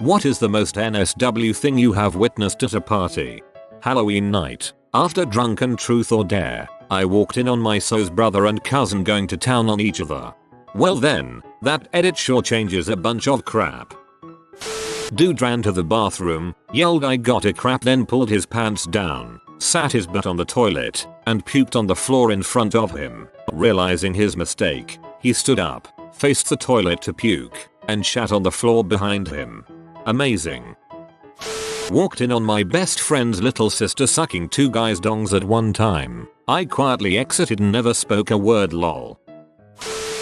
What is the most NSW thing you have witnessed at a party? Halloween night. After drunken truth or dare, I walked in on my so's brother and cousin going to town on each other. Well then, that edit sure changes a bunch of crap. Dude ran to the bathroom, yelled I got a crap, then pulled his pants down, sat his butt on the toilet, and puked on the floor in front of him. Realizing his mistake, he stood up, faced the toilet to puke, and shat on the floor behind him. Amazing. Walked in on my best friend's little sister sucking two guys' dongs at one time. I quietly exited and never spoke a word, lol.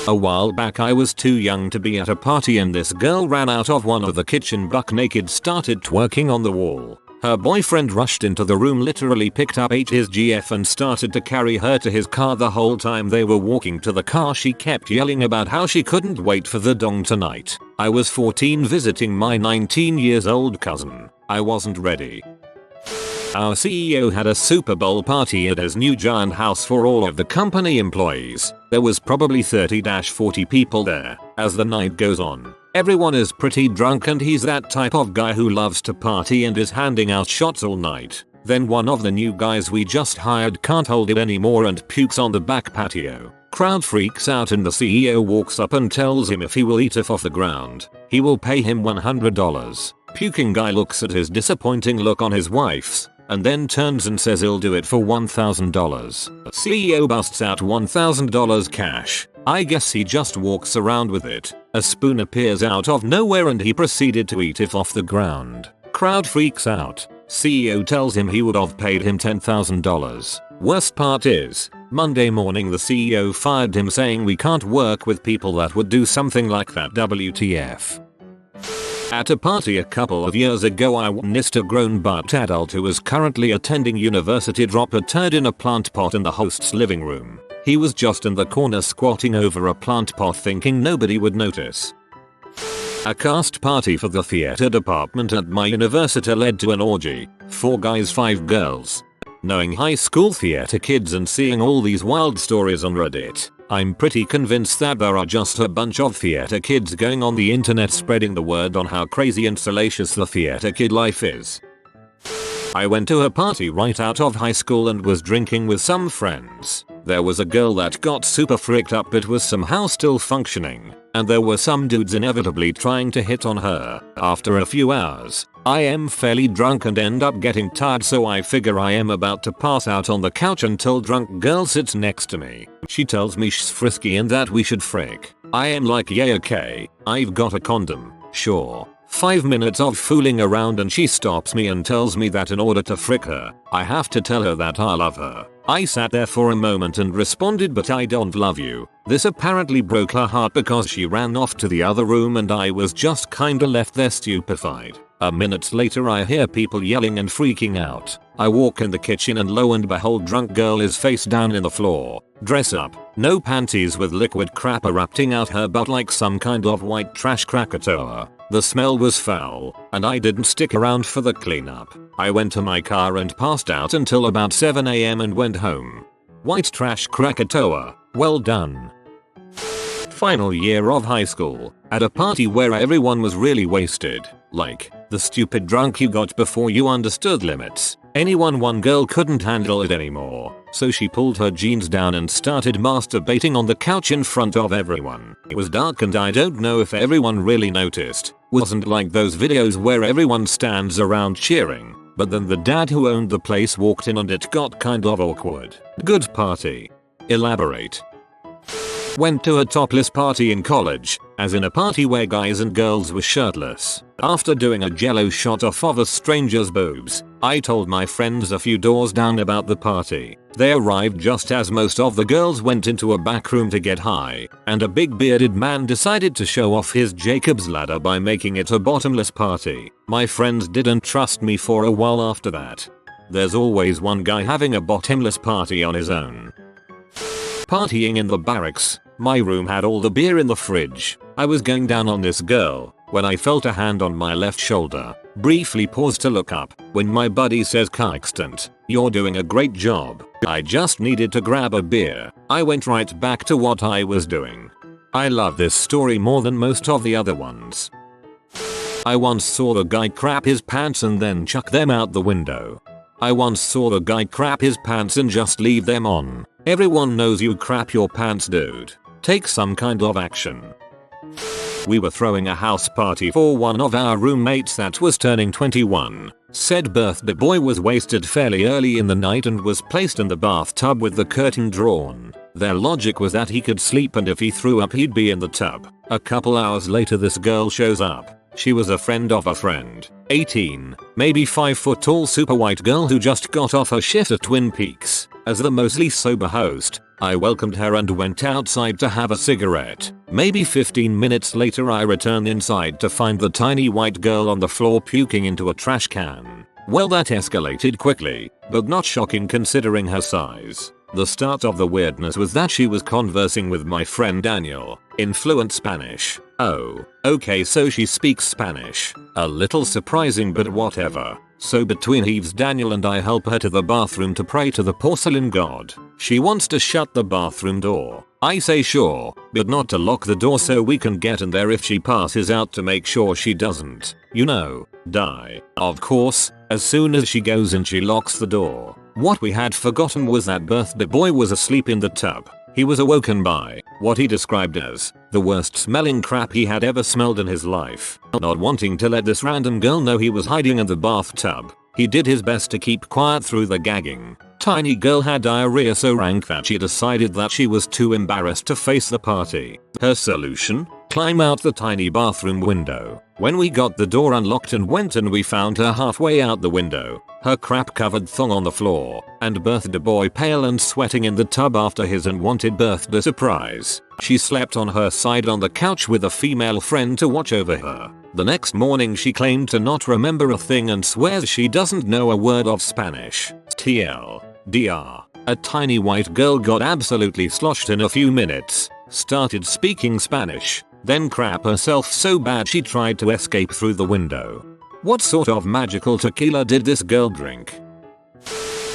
A while back I was too young to be at a party and this girl ran out of one of the kitchen buck naked, started twerking on the wall. Her boyfriend rushed into the room, literally picked up his GF and started to carry her to his car. The whole time they were walking to the car she kept yelling about how she couldn't wait for the dong tonight. I was 14 visiting my 19 years old cousin. I wasn't ready. Our CEO had a Super Bowl party at his new giant house for all of the company employees. There was probably 30-40 people there. As the night goes on, everyone is pretty drunk and he's that type of guy who loves to party and is handing out shots all night. Then one of the new guys we just hired can't hold it anymore and pukes on the back patio. Crowd freaks out and the CEO walks up and tells him if he will eat it off the ground, he will pay him $100. Puking guy looks at his disappointing look on his wife's and then turns and says he'll do it for $1,000. CEO busts out $1,000 cash. I guess he just walks around with it. A spoon appears out of nowhere and he proceeded to eat it off the ground. Crowd freaks out. CEO tells him he would have paid him $10,000. Worst part is, Monday morning the CEO fired him saying we can't work with people that would do something like that. WTF. At a party a couple of years ago I witnessed a grown butt adult who was currently attending university drop a turd in a plant pot in the host's living room. He was just in the corner squatting over a plant pot thinking nobody would notice. A cast party for the theater department at my university led to an orgy. 4 guys 5 girls. Knowing high school theater kids and seeing all these wild stories on Reddit, I'm pretty convinced that there are just a bunch of theater kids going on the internet spreading the word on how crazy and salacious the theater kid life is. I went to a party right out of high school and was drinking with some friends. There was a girl that got super freaked up but was somehow still functioning, and there were some dudes inevitably trying to hit on her. After a few hours, I am fairly drunk and end up getting tired, so I figure I am about to pass out on the couch until drunk girl sits next to me. She tells me she's frisky and that we should frick. I am like, yeah, okay, I've got a condom, sure. 5 minutes of fooling around and she stops me and tells me that in order to frick her, I have to tell her that I love her. I sat there for a moment and responded, but I don't love you. This apparently broke her heart because she ran off to the other room and I was just kinda left there stupefied. A minute later I hear people yelling and freaking out. I walk in the kitchen and lo and behold, drunk girl is face down in the floor. Dress up, no panties, with liquid crap erupting out her butt like some kind of white trash Krakatoa. The smell was foul, and I didn't stick around for the cleanup. I went to my car and passed out until about 7 AM and went home. White trash Krakatoa, well done. Final year of high school, at a party where everyone was really wasted. Like, the stupid drunk you got before you understood limits. One girl couldn't handle it anymore, so she pulled her jeans down and started masturbating on the couch in front of everyone. It was dark and I don't know if everyone really noticed. Wasn't like those videos where everyone stands around cheering, but then the dad who owned the place walked in and it got kind of awkward. Good party. Elaborate. Went to a topless party in college, as in a party where guys and girls were shirtless. After doing a jello shot off of a stranger's boobs, I told my friends a few doors down about the party. They arrived just as most of the girls went into a back room to get high, and a big bearded man decided to show off his Jacob's ladder by making it a bottomless party. My friends didn't trust me for a while after that. There's always one guy having a bottomless party on his own. Partying in the barracks. My room had all the beer in the fridge. I was going down on this girl when I felt a hand on my left shoulder. Briefly paused to look up when my buddy says, "Extant, you're doing a great job." I just needed to grab a beer. I went right back to what I was doing. I love this story more than most of the other ones. I once saw a guy crap his pants and then chuck them out the window. I once saw a guy crap his pants and just leave them on. Everyone knows you crap your pants, dude. Take some kind of action. We were throwing a house party for one of our roommates that was turning 21. Said birthday boy was wasted fairly early in the night and was placed in the bathtub with the curtain drawn. Their logic was that he could sleep and if he threw up he'd be in the tub. A couple hours later this girl shows up. She was a friend of a friend. 18, maybe 5 foot tall super white girl who just got off her shift at Twin Peaks. As the mostly sober host, I welcomed her and went outside to have a cigarette. Maybe 15 minutes later I returned inside to find the tiny white girl on the floor puking into a trash can. Well, that escalated quickly, but not shocking considering her size. The start of the weirdness was that she was conversing with my friend Daniel, in fluent Spanish. Oh, okay, so she speaks Spanish. A little surprising, but whatever. So between heaves Daniel and I help her to the bathroom to pray to the porcelain god. She wants to shut the bathroom door. I say sure, but not to lock the door so we can get in there if she passes out to make sure she doesn't, die. Of course, as soon as she goes in she locks the door. What we had forgotten was that birthday boy was asleep in the tub. He was awoken by what he described as the worst smelling crap he had ever smelled in his life. Not wanting to let this random girl know he was hiding in the bathtub, he did his best to keep quiet through the gagging. Tiny girl had diarrhea so rank that she decided that she was too embarrassed to face the party. Her solution? Climb out the tiny bathroom window. When we got the door unlocked and went in, we found her halfway out the window, her crap covered thong on the floor, and birthday boy pale and sweating in the tub after his unwanted birthday surprise. She slept on her side on the couch with a female friend to watch over her. The next morning she claimed to not remember a thing and swears she doesn't know a word of Spanish. TLDR. A tiny white girl got absolutely sloshed in a few minutes, started speaking Spanish, then crap herself so bad she tried to escape through the window. What sort of magical tequila did this girl drink?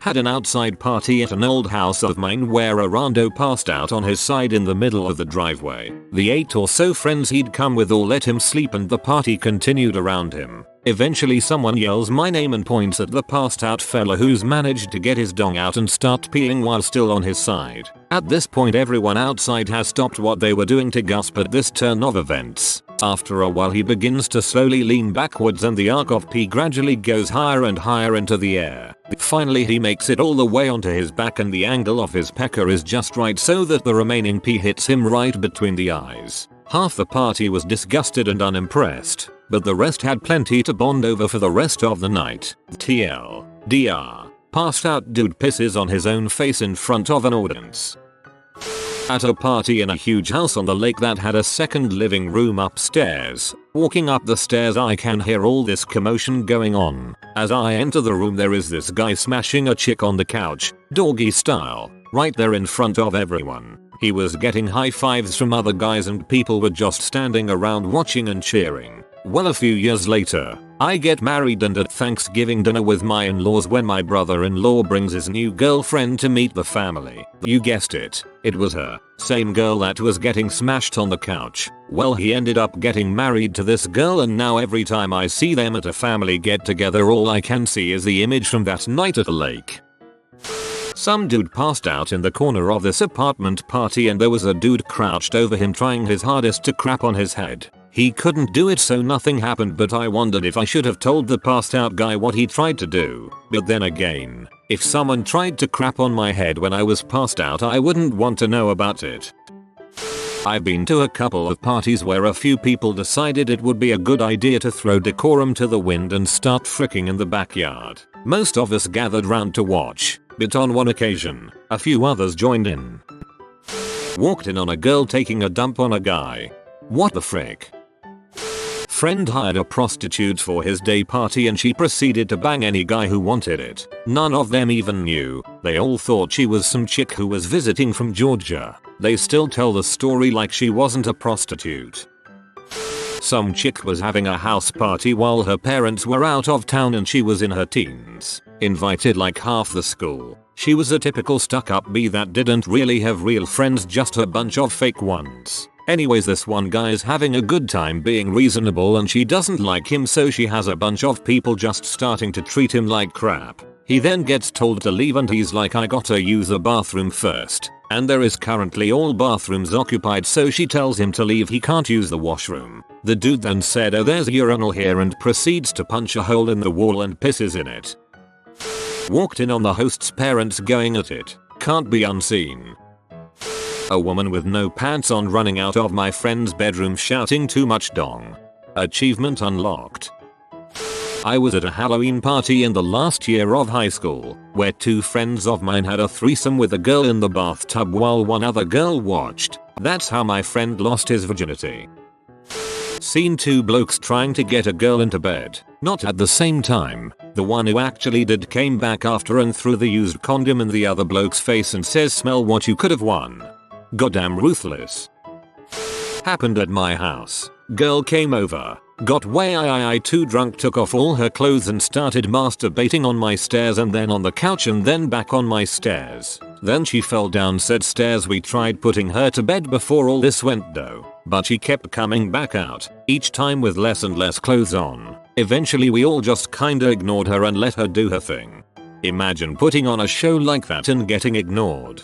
Had an outside party at an old house of mine where a rando passed out on his side in the middle of the driveway. The 8 or so friends he'd come with all let him sleep and the party continued around him. Eventually someone yells my name and points at the passed out fella who's managed to get his dong out and start peeing while still on his side. At this point everyone outside has stopped what they were doing to gasp at this turn of events. After a while he begins to slowly lean backwards and the arc of pee gradually goes higher and higher into the air. Finally he makes it all the way onto his back and the angle of his pecker is just right so that the remaining pee hits him right between the eyes. Half the party was disgusted and unimpressed, but the rest had plenty to bond over for the rest of the night. TLDR. Passed out dude pisses on his own face in front of an audience. At a party in a huge house on the lake that had a second living room upstairs. Walking up the stairs I can hear all this commotion going on. As I enter the room there is this guy smashing a chick on the couch, doggy style, right there in front of everyone. He was getting high fives from other guys and people were just standing around watching and cheering. Well, a few years later, I get married and at Thanksgiving dinner with my in-laws when my brother-in-law brings his new girlfriend to meet the family. You guessed it, it was her. Same girl that was getting smashed on the couch. Well, he ended up getting married to this girl and now every time I see them at a family get together all I can see is the image from that night at a lake. Some dude passed out in the corner of this apartment party and there was a dude crouched over him trying his hardest to crap on his head. He couldn't do it so nothing happened, but I wondered if I should have told the passed out guy what he tried to do. But then again, if someone tried to crap on my head when I was passed out I wouldn't want to know about it. I've been to a couple of parties where a few people decided it would be a good idea to throw decorum to the wind and start fricking in the backyard. Most of us gathered round to watch, but on one occasion, a few others joined in. Walked in on a girl taking a dump on a guy. What the frick? Friend hired a prostitute for his day party and she proceeded to bang any guy who wanted it. None of them even knew. They all thought she was some chick who was visiting from Georgia. They still tell the story like she wasn't a prostitute. Some chick was having a house party while her parents were out of town and she was in her teens. Invited like half the school. She was a typical stuck-up bee that didn't really have real friends, just a bunch of fake ones. Anyways, this one guy is having a good time being reasonable and she doesn't like him, so she has a bunch of people just starting to treat him like crap. He then gets told to leave and he's like, I gotta use a bathroom first. And there is currently all bathrooms occupied, so she tells him to leave, he can't use the washroom. The dude then said, oh, there's a urinal here, and proceeds to punch a hole in the wall and pisses in it. Walked in on the host's parents going at it. Can't be unseen. A woman with no pants on running out of my friend's bedroom shouting too much dong. Achievement unlocked. I was at a Halloween party in the last year of high school, where 2 friends of mine had a threesome with a girl in the bathtub while one other girl watched. That's how my friend lost his virginity. Seen 2 blokes trying to get a girl into bed, not at the same time. The one who actually did came back after and threw the used condom in the other bloke's face and says, smell what you could have won. Goddamn ruthless. Happened at my house. Girl came over, got way too drunk, took off all her clothes and started masturbating on my stairs and then on the couch and then back on my stairs. Then she fell down said stairs. We tried putting her to bed before all this went down, but she kept coming back out, each time with less and less clothes on. Eventually we all just kinda ignored her and let her do her thing. Imagine putting on a show like that and getting ignored.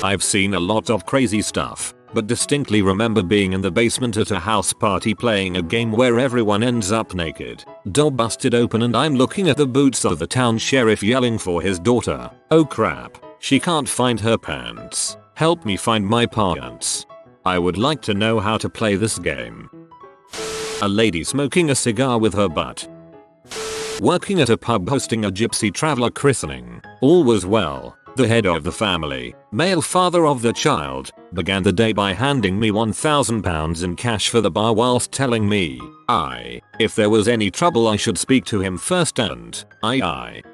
I've seen a lot of crazy stuff, but distinctly remember being in the basement at a house party playing a game where everyone ends up naked. Door busted open and I'm looking at the boots of the town sheriff yelling for his daughter. Oh crap, she can't find her pants. Help me find my pants. I would like to know how to play this game. A lady smoking a cigar with her butt. Working at a pub hosting a gypsy traveler christening. All was well. The head of the family, male father of the child, began the day by handing me £1,000 in cash for the bar whilst telling me, if there was any trouble I should speak to him first and,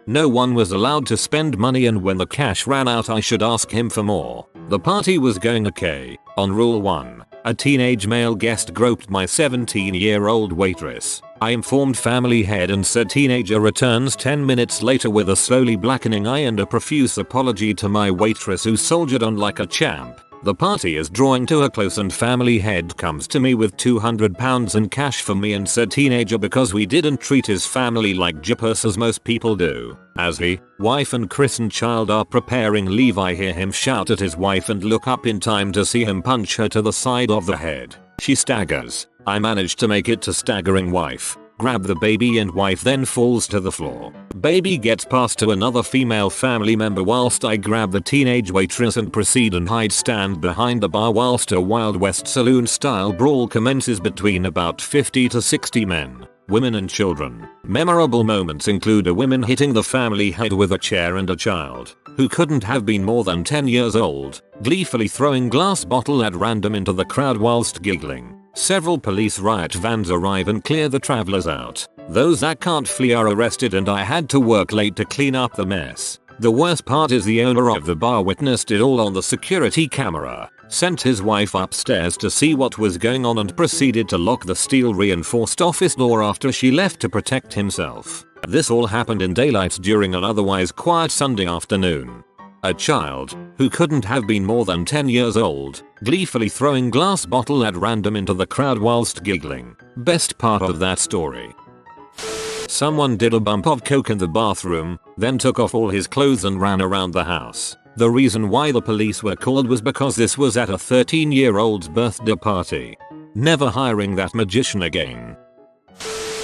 no one was allowed to spend money and when the cash ran out I should ask him for more. The party was going okay. On rule 1, a teenage male guest groped my 17-year-old waitress. I informed family head and said teenager returns 10 minutes later with a slowly blackening eye and a profuse apology to my waitress who soldiered on like a champ. The party is drawing to a close and family head comes to me with £200 in cash for me and said teenager because we didn't treat his family like jippers as most people do. As he, wife and christened child are preparing leave I hear him shout at his wife and look up in time to see him punch her to the side of the head. She staggers. I manage to make it to staggering wife. Grab the baby and wife then falls to the floor. Baby gets passed to another female family member whilst I grab the teenage waitress and proceed and hide stand behind the bar whilst a Wild West saloon style brawl commences between about 50 to 60 men, women and children. Memorable moments include a woman hitting the family head with a chair and a child, who couldn't have been more than 10 years old, gleefully throwing glass bottle at random into the crowd whilst giggling. Several police riot vans arrive and clear the travelers out. Those that can't flee are arrested and I had to work late to clean up the mess. The worst part is the owner of the bar witnessed it all on the security camera, sent his wife upstairs to see what was going on and proceeded to lock the steel reinforced office door after she left to protect himself. This all happened in daylight during an otherwise quiet Sunday afternoon. A child, who couldn't have been more than 10 years old, gleefully throwing glass bottle at random into the crowd whilst giggling. Best part of that story. Someone did a bump of coke in the bathroom, then took off all his clothes and ran around the house. The reason why the police were called was because this was at a 13-year-old's birthday party. Never hiring that magician again.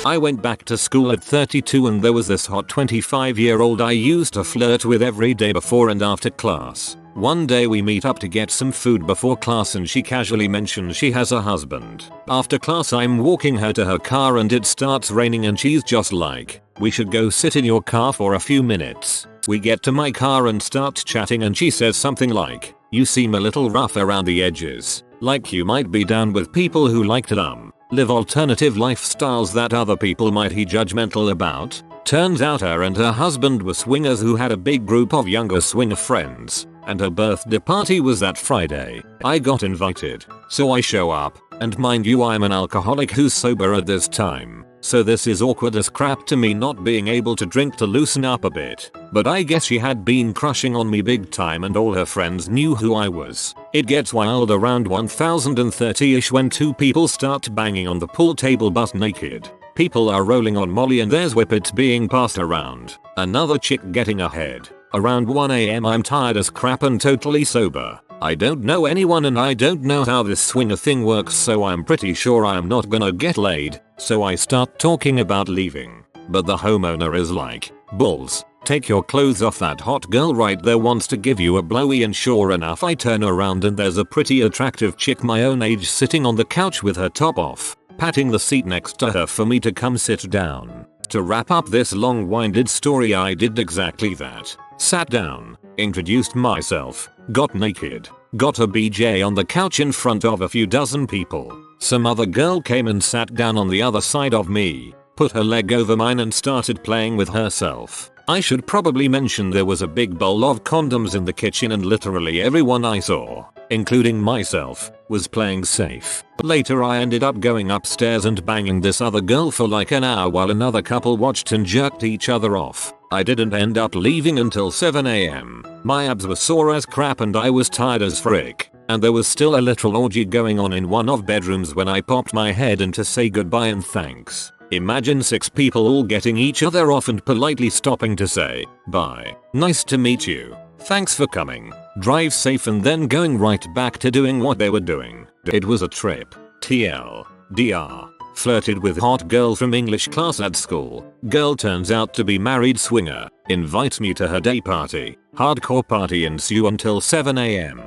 I went back to school at 32 and there was this hot 25-year-old I used to flirt with every day before and after class. One day we meet up to get some food before class and she casually mentions she has a husband. After class I'm walking her to her car and it starts raining and she's just like, we should go sit in your car for a few minutes. We get to my car and start chatting and she says something like, you seem a little rough around the edges, like you might be down with people who like to live alternative lifestyles that other people might be judgmental about. Turns out her and her husband were swingers who had a big group of younger swinger friends, and her birthday party was that Friday. I got invited, so I show up, And mind you, I'm an alcoholic who's sober at this time, so this is awkward as crap to me not being able to drink to loosen up a bit. But I guess she had been crushing on me big time and all her friends knew who I was. It gets wild around 1030ish when two people start banging on the pool table butt naked. People are rolling on Molly and there's whippets being passed around. Another chick getting ahead. Around 1 AM I'm tired as crap and totally sober. I don't know anyone and I don't know how this swinger thing works, so I'm pretty sure I'm not gonna get laid, so I start talking about leaving. But the homeowner is like, "Bulls, take your clothes off, that hot girl right there wants to give you a blowy," and sure enough I turn around and there's a pretty attractive chick my own age sitting on the couch with her top off, patting the seat next to her for me to come sit down. To wrap up this long-winded story, I did exactly that. Sat down, introduced myself, got naked, got a BJ on the couch in front of a few dozen people. Some other girl came and sat down on the other side of me, put her leg over mine and started playing with herself. I should probably mention there was a big bowl of condoms in the kitchen and literally everyone I saw, including myself, was playing safe. Later I ended up going upstairs and banging this other girl for like an hour while another couple watched and jerked each other off. I didn't end up leaving until 7 AM. My abs were sore as crap and I was tired as frick. And there was still a literal orgy going on in one of bedrooms when I popped my head in to say goodbye and thanks. Imagine 6 people all getting each other off and politely stopping to say, "Bye. Nice to meet you. Thanks for coming. Drive safe," and then going right back to doing what they were doing. It was a trip. TLDR. Flirted with hot girl from English class at school. Girl turns out to be married swinger. Invites me to her day party. Hardcore party ensue until 7 AM.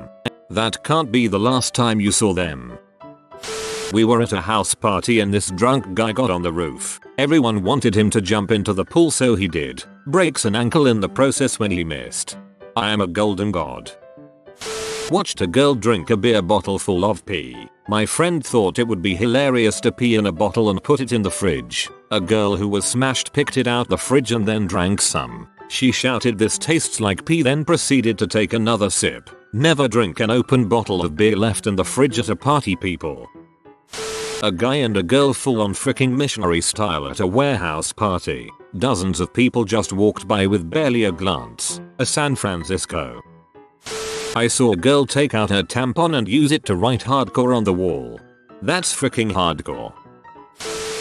That can't be the last time you saw them. We were at a house party and this drunk guy got on the roof. Everyone wanted him to jump into the pool, so he did. Breaks an ankle in the process when he missed. I am a golden god. Watched a girl drink a beer bottle full of pee. My friend thought it would be hilarious to pee in a bottle and put it in the fridge. A girl who was smashed picked it out the fridge and then drank some. She shouted, "This tastes like pee," then proceeded to take another sip. Never drink an open bottle of beer left in the fridge at a party, people. A guy and a girl full on freaking missionary style at a warehouse party. Dozens of people just walked by with barely a glance. San Francisco. I saw a girl take out her tampon and use it to write hardcore on the wall. That's freaking hardcore.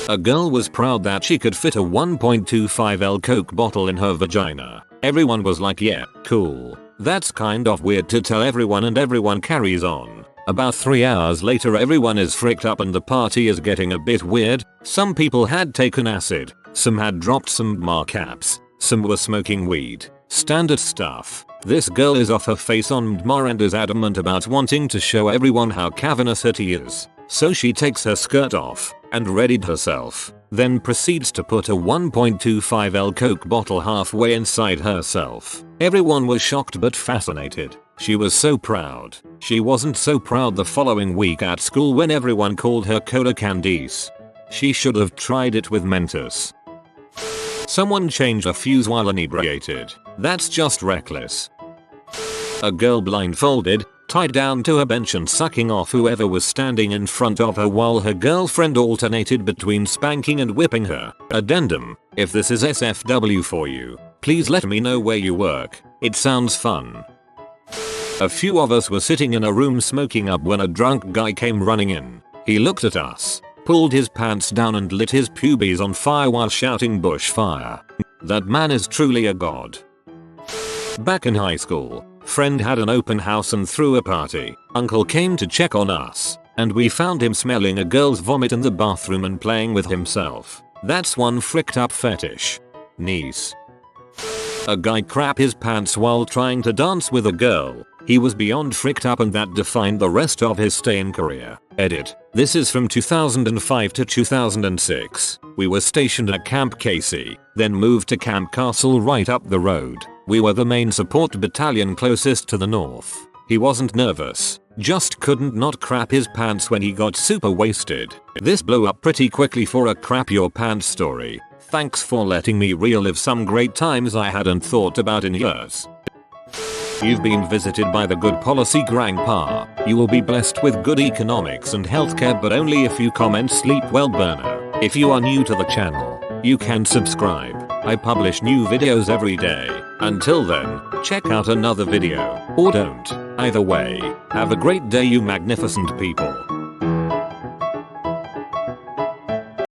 A girl was proud that she could fit a 1.25L Coke bottle in her vagina. Everyone was like, "Yeah, cool. That's kind of weird to tell everyone," and everyone carries on. About 3 hours later everyone is fricked up and the party is getting a bit weird. Some people had taken acid, some had dropped some marcaps, some were smoking weed. Standard stuff. This girl is off her face on Mdmar and is adamant about wanting to show everyone how cavernous her tea is. So she takes her skirt off and readied herself, then proceeds to put a 1.25L Coke bottle halfway inside herself. Everyone was shocked but fascinated. She was so proud. She wasn't so proud the following week at school when everyone called her Cola Candice. She should have tried it with Mentos. Someone changed a fuse while inebriated. That's just reckless. A girl blindfolded, tied down to a bench and sucking off whoever was standing in front of her while her girlfriend alternated between spanking and whipping her. Addendum: if this is SFW for you, please let me know where you work. It sounds fun. A few of us were sitting in a room smoking up when a drunk guy came running in. He looked at us, pulled his pants down and lit his pubes on fire while shouting "bushfire." That man is truly a god. Back in high school, friend had an open house and threw a party. Uncle came to check on us, and we found him smelling a girl's vomit in the bathroom and playing with himself. That's one fricked up fetish. Niece. A guy crap his pants while trying to dance with a girl. He was beyond fricked up and that defined the rest of his stay-in career. Edit. This is from 2005 to 2006. We were stationed at Camp Casey, then moved to Camp Castle right up the road. We were the main support battalion closest to the north. He wasn't nervous, just couldn't not crap his pants when he got super wasted. This blew up pretty quickly for a crap your pants story. Thanks for letting me relive some great times I hadn't thought about in years. If you've been visited by the good policy grandpa, you will be blessed with good economics and healthcare, but only if you comment sleep well burner. If you are new to the channel, you can subscribe. I publish new videos every day. Until then, check out another video, or don't. Either way, have a great day you magnificent people.